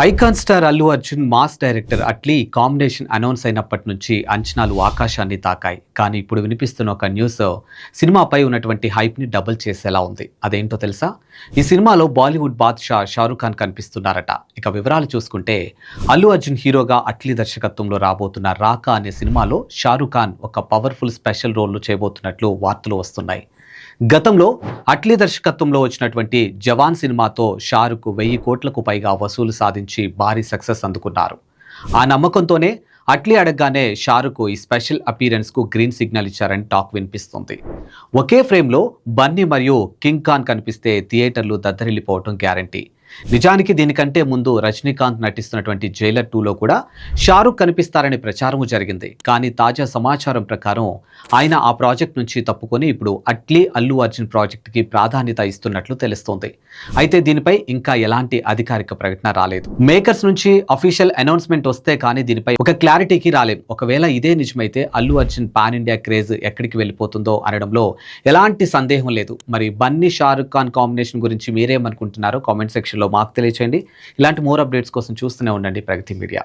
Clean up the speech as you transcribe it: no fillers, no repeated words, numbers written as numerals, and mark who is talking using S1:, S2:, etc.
S1: Icon star Allu Arjun mass director Atlee combination announce అయినప్పటి నుంచి అంచనాలు ఆకాశాన్ని తాకాయి. కానీ ఇప్పుడు వినిపిస్తున్న ఒక న్యూస్ సినిమాపై ఉన్నటువంటి హైప్ని డబుల్ చేసేలా ఉంది. అదేంటో తెలుసా? ఈ సినిమాలో బాలీవుడ్ బాద్షా షారూఖ్ ఖాన్ కనిపిస్తున్నారట. ఇక వివరాలు చూసుకుంటే అల్లు అర్జున్ హీరోగా అట్లీ దర్శకత్వంలో రాబోతున్న రాకా అనే సినిమాలో షారూఖ్ ఖాన్ ఒక పవర్ఫుల్ స్పెషల్ రోల్ను చేయబోతున్నట్లు వార్తలు వస్తున్నాయి. గతంలో అట్లీ దర్శకత్వంలో వచ్చినటువంటి జవాన్ సినిమాతో షారుఖ్ 1000 కోట్లకు పైగా వసూలు సాధించి భారీ సక్సెస్ అందుకున్నారు. ఆ నమ్మకంతోనే అట్లీ అడగగానే షారుఖ్ ఈ స్పెషల్ అపీరెన్స్కు గ్రీన్ సిగ్నల్ ఇచ్చారని టాక్ వినిపిస్తుంది. ఒకే ఫ్రేమ్లో బన్నీ మరియు కింగ్ ఖాన్ కనిపిస్తే థియేటర్లు దద్దరిల్లిపోవటం గ్యారంటీ. నిజానికి దీనికంటే ముందు రజనీకాంత్ నటిస్తున్నటువంటి జైలర్ 2లో కూడా షారుఖ్ కనిపిస్తారనే ప్రచారం జరిగింది. కానీ తాజా సమాచారం ప్రకారం ఆయన ఆ ప్రాజెక్ట్ నుంచి తప్పుకొని ఇప్పుడు అట్లీ అల్లు అర్జున్ ప్రాజెక్ట్కి ప్రాధాన్యత ఇస్తున్నట్లు తెలుస్తోంది. అయితే దీనిపై ఇంకా ఎలాంటి అధికారిక ప్రకటన రాలేదు. మేకర్స్ నుంచి అఫీషియల్ అనౌన్స్మెంట్ వస్తే కానీ దీనిపై ఒక క్లారిటీకి రాలేదు. ఒకవేళ ఇదే నిజమైతే Allu Arjun pan India craze ఎక్కడికి వెళ్ళిపోతుందో అనడంలో ఎలాంటి సందేహం లేదు. మరి బన్నీ షారుఖ్ ఖాన్ కాంబినేషన్ గురించి మీరేమనుకుంటున్నారో కామెంట్ సెక్షన్లో మాకు తెలియచేయండి. ఇలాంటి మోర్ అప్డేట్స్ కోసం చూస్తూనే ఉండండి ప్రగతి మీడియా.